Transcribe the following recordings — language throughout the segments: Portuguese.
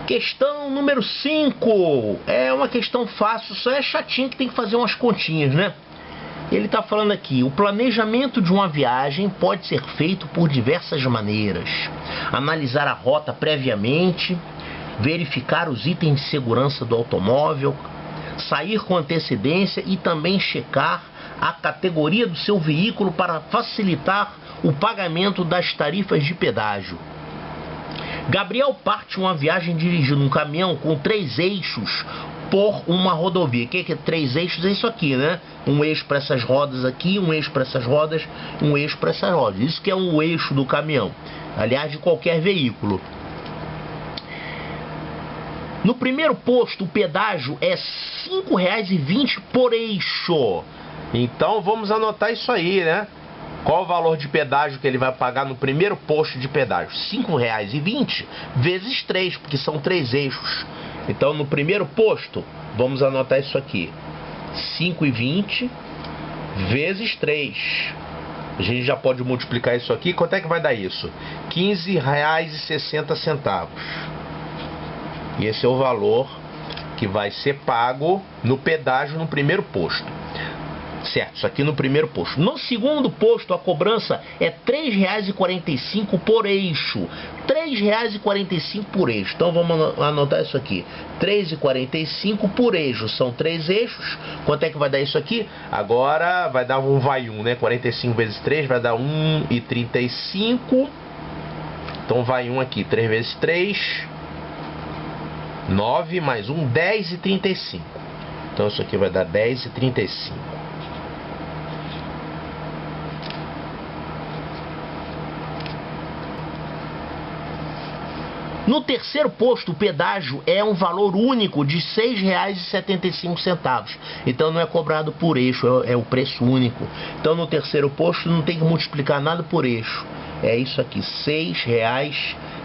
Questão número 5. É uma questão fácil, só é chatinho que tem que fazer umas continhas, né? Ele está falando aqui: o planejamento de uma viagem pode ser feito por diversas maneiras. Analisar a rota previamente, verificar os itens de segurança do automóvel, sair com antecedência e também checar a categoria do seu veículo para facilitar o pagamento das tarifas de pedágio. Gabriel parte uma viagem dirigindo um caminhão com 3 eixos por uma rodovia. O que é 3 eixos? É isso aqui, né? Um eixo para essas rodas aqui, um eixo para essas rodas, um eixo para essas rodas. Isso que é um eixo do caminhão. Aliás, de qualquer veículo. No primeiro posto, o pedágio é R$ 5,20 por eixo. Então vamos anotar isso aí, né? Qual o valor de pedágio que ele vai pagar no primeiro posto de pedágio? R$ 5,20 vezes 3, porque são 3 eixos. Então no primeiro posto, vamos anotar isso aqui: R$ 5,20 vezes 3. A gente já pode multiplicar isso aqui. Quanto é que vai dar isso? R$ 15,60. E esse é o valor que vai ser pago no pedágio no primeiro posto. Certo, isso aqui no primeiro posto. No segundo posto, a cobrança é R$ 3,45 por eixo. R$ 3,45 por eixo. Então vamos anotar isso aqui: R$ 3,45 por eixo. São 3 eixos. Quanto é que vai dar isso aqui? Agora vai dar um vai um, né? 45 vezes 3 vai dar 1,35. Então vai um aqui: 3 vezes 3, 9, mais 1, 10,35. Então isso aqui vai dar 10,35. No terceiro posto, o pedágio é um valor único de R$ 6,75. Então não é cobrado por eixo, é o preço único. Então no terceiro posto não tem que multiplicar nada por eixo. É isso aqui, R$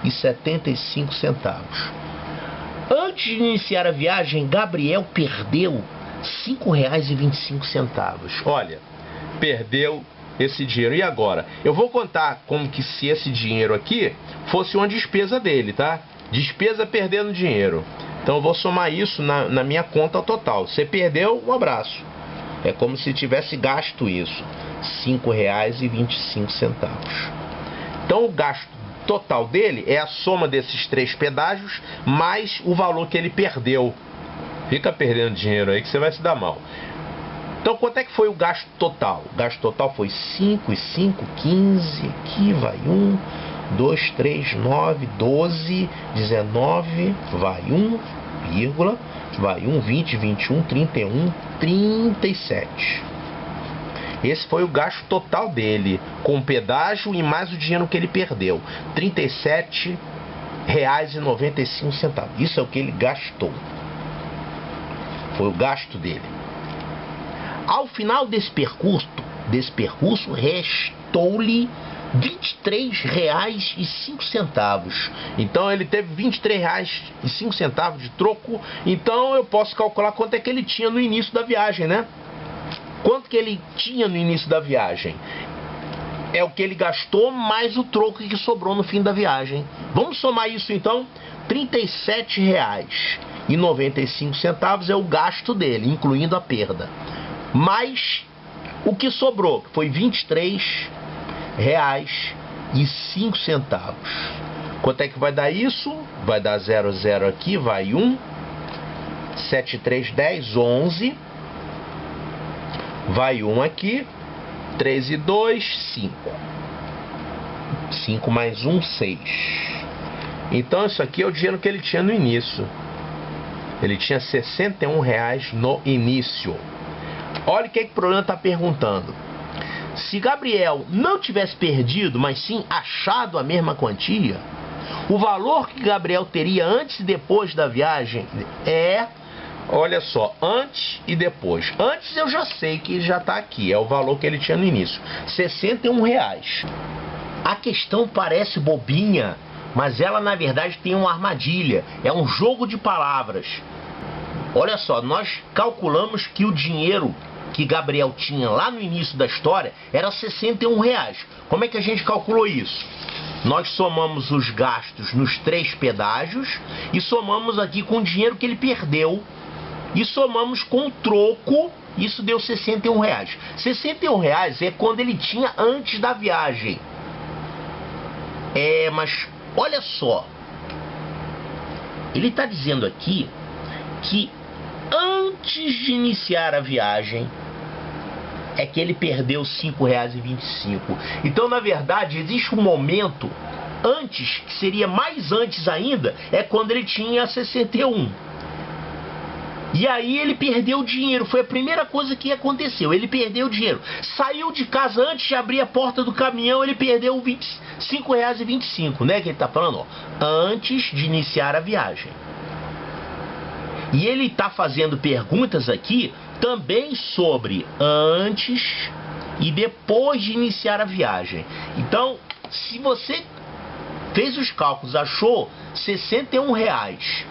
6,75. Antes de iniciar a viagem, Gabriel perdeu R$ 5,25. Olha, perdeu esse dinheiro. E agora? Eu vou contar como que se esse dinheiro aqui fosse uma despesa dele, tá? Despesa perdendo dinheiro. Então eu vou somar isso na minha conta total. Você perdeu, um abraço. É como se tivesse gasto isso. R$ 5,25. Então o gasto total dele é a soma desses 3 pedágios mais o valor que ele perdeu. Fica perdendo dinheiro aí que você vai se dar mal. Então quanto é que foi o gasto total? O gasto total foi 5 e 5, 15, aqui vai 1, 2, 3, 9, 12, 19, vai 1, vírgula, vai 1, 20, 21, 31, 37. Esse foi o gasto total dele, com o pedágio e mais o dinheiro que ele perdeu, R$ 37,95. Isso é o que ele gastou. Foi o gasto dele. Ao final desse percurso restou-lhe R$ 23,05. Então ele teve R$ 23,05 de troco. Então eu posso calcular quanto é que ele tinha no início da viagem, né? Quanto que ele tinha no início da viagem? É o que ele gastou mais o troco que sobrou no fim da viagem. Vamos somar isso então? R$ 37,95 é o gasto dele, incluindo a perda. Mais o que sobrou, que foi R$ 23,05. Quanto é que vai dar isso? Vai dar 0, 0 aqui, vai 1, 7, 3, 10, 11. Vai 1 aqui, 3 e 2, 5. 5 mais 1, 6. Então isso aqui é o dinheiro que ele tinha no início. Ele tinha R$ 61,00 no início. Olha o que o problema está perguntando. Se Gabriel não tivesse perdido, mas sim achado a mesma quantia, o valor que Gabriel teria antes e depois da viagem é... Olha só, antes e depois. Antes eu já sei que já está aqui, é o valor que ele tinha no início, R$ 61,00. A questão parece bobinha, mas ela na verdade tem uma armadilha, é um jogo de palavras. Olha só, nós calculamos que o dinheiro que Gabriel tinha lá no início da história era R$ 61,00. Como é que a gente calculou isso? Nós somamos os gastos nos 3 pedágios e somamos aqui com o dinheiro que ele perdeu e somamos com o troco. Isso deu R$61. R$61 é quando ele tinha antes da viagem. Mas olha só. Ele está dizendo aqui que antes de iniciar a viagem é que ele perdeu R$5,25. Então, na verdade, existe um momento antes, que seria mais antes ainda, é quando ele tinha 61. E aí ele perdeu o dinheiro. Foi a primeira coisa que aconteceu. Ele perdeu o dinheiro. Saiu de casa antes de abrir a porta do caminhão, ele perdeu R$5,25, né? Que ele tá falando, ó, antes de iniciar a viagem. E ele tá fazendo perguntas aqui também sobre antes e depois de iniciar a viagem. Então, se você fez os cálculos, achou R$61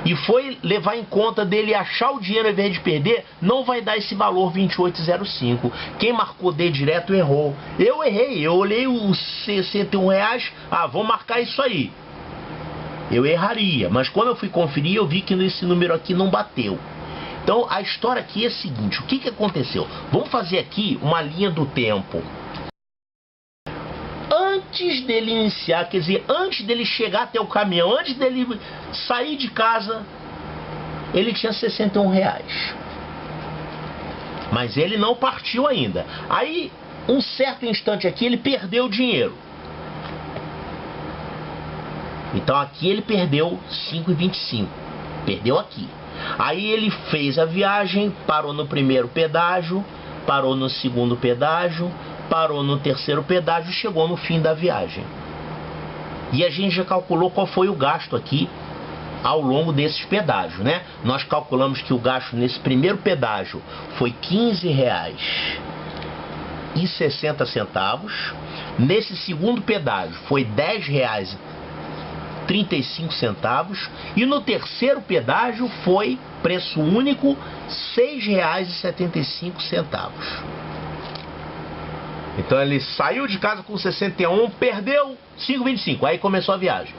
e foi levar em conta dele achar o dinheiro ao invés de perder, não vai dar esse valor 28,05. Quem marcou D direto errou. Eu errei, eu olhei os R$61, vou marcar isso aí. Eu erraria, mas quando eu fui conferir, eu vi que esse número aqui não bateu. Então a história aqui é a seguinte, o que aconteceu? Vamos fazer aqui uma linha do tempo. Antes dele iniciar, quer dizer, antes dele chegar até o caminhão, antes dele sair de casa, ele tinha R$61. Mas ele não partiu ainda. Aí, um certo instante aqui, ele perdeu o dinheiro. Então aqui ele perdeu R$5,25. Perdeu aqui. Aí ele fez a viagem, parou no primeiro pedágio, parou no segundo pedágio, parou no terceiro pedágio e chegou no fim da viagem. E a gente já calculou qual foi o gasto aqui ao longo desses pedágios, né? Nós calculamos que o gasto nesse primeiro pedágio foi R$15,60. Nesse segundo pedágio foi R$10,35. E no terceiro pedágio foi preço único R$6,75. Então ele saiu de casa com 61, perdeu 5,25. Aí começou a viagem.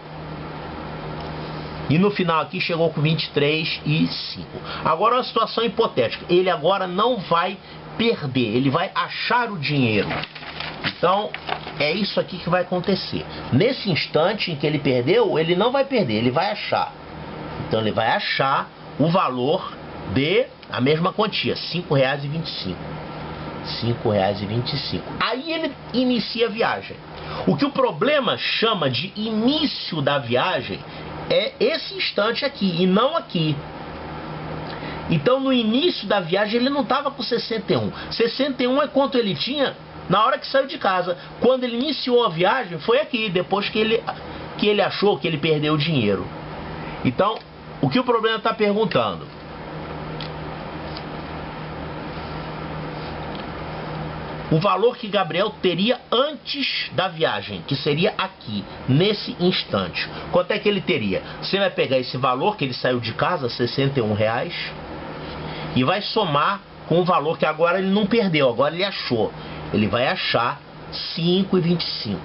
E no final aqui chegou com 23,05. Agora uma situação hipotética. Ele agora não vai perder, ele vai achar o dinheiro. Então é isso aqui que vai acontecer. Nesse instante em que ele perdeu, ele não vai perder, ele vai achar. Então ele vai achar o valor de a mesma quantia, R$5,25. R$5,25. Aí ele inicia a viagem. O que o problema chama de início da viagem é esse instante aqui e não aqui. Então no início da viagem ele não estava com 61. 61 é quanto ele tinha na hora que saiu de casa. Quando ele iniciou a viagem foi aqui, depois que ele achou que ele perdeu o dinheiro. Então o que o problema está perguntando? O valor que Gabriel teria antes da viagem, que seria aqui, nesse instante. Quanto é que ele teria? Você vai pegar esse valor que ele saiu de casa, R$61, e vai somar com o valor que agora ele não perdeu, agora ele achou. Ele vai achar R$5,25.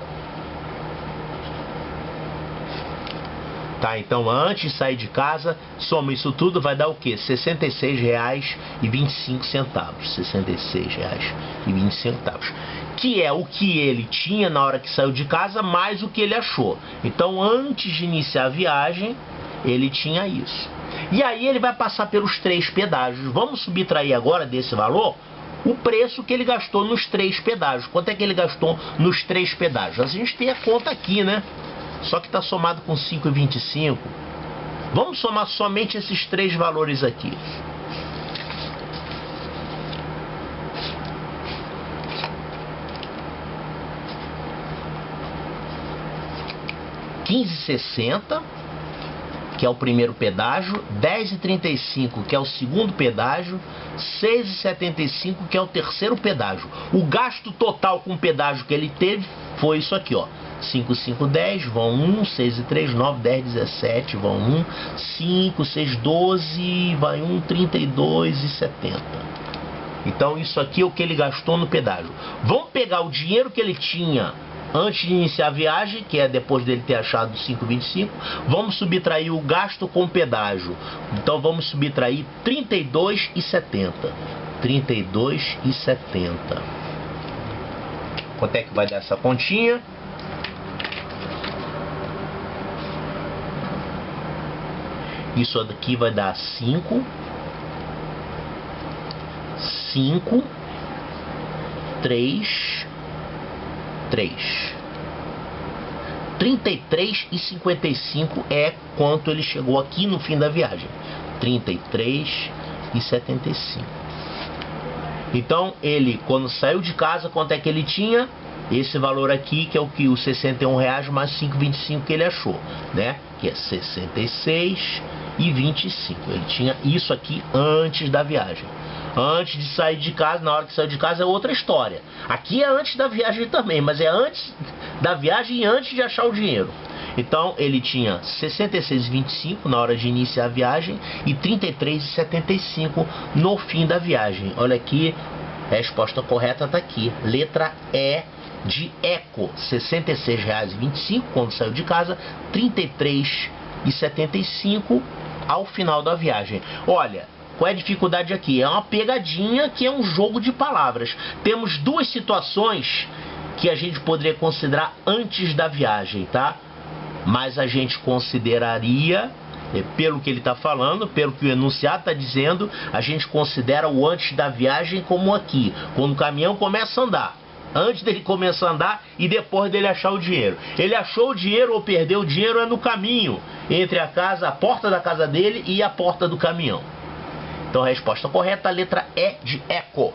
Tá, então antes de sair de casa, soma isso tudo, vai dar o quê? R$66,25. R$66,25. Que é o que ele tinha na hora que saiu de casa, mais o que ele achou. Então antes de iniciar a viagem, ele tinha isso. E aí ele vai passar pelos 3 pedágios. Vamos subtrair agora desse valor o preço que ele gastou nos 3 pedágios. Quanto é que ele gastou nos 3 pedágios? A gente tem a conta aqui, né? Só que está somado com 5,25. Vamos somar somente esses 3 valores aqui. R$15,60, que é o primeiro pedágio, R$10,35, que é o segundo pedágio, R$6,75, que é o terceiro pedágio. O gasto total com o pedágio que ele teve foi isso aqui, ó. 5, 5, 10, vão 1, 6 e 3, 9, 10, 17, vão 1, 5, 6, 12, vai 1, 32,70. Então isso aqui é o que ele gastou no pedágio. Vamos pegar o dinheiro que ele tinha antes de iniciar a viagem, que é depois dele ter achado 5,25, vamos subtrair o gasto com pedágio. Então vamos subtrair 32,70. 32,70. Quanto é que vai dar essa continha? Isso aqui vai dar 5, 3, 33,55 é quanto ele chegou aqui no fim da viagem. 33,75. Então ele, quando saiu de casa, quanto é que ele tinha? Esse valor aqui, que é o que os R$61 mais 5,25 que ele achou, né? Que é 66,25. Ele tinha isso aqui antes da viagem. Antes de sair de casa, na hora que saiu de casa é outra história. Aqui é antes da viagem também, mas é antes da viagem e antes de achar o dinheiro. Então ele tinha 66,25 na hora de iniciar a viagem e 33,75 no fim da viagem. Olha aqui, a resposta correta está aqui. Letra E de Eco. R$66,25 quando saiu de casa, 33,75 ao final da viagem. Olha, qual é a dificuldade aqui? É uma pegadinha, que é um jogo de palavras. Temos duas situações que a gente poderia considerar antes da viagem, tá? Mas a gente consideraria, pelo que ele está falando, pelo que o enunciado está dizendo, a gente considera o antes da viagem como aqui, quando o caminhão começa a andar. Antes dele começar a andar e depois dele achar o dinheiro. Ele achou o dinheiro ou perdeu o dinheiro é no caminho, entre a casa, a porta da casa dele e a porta do caminhão. Então a resposta correta, a letra E de Eco.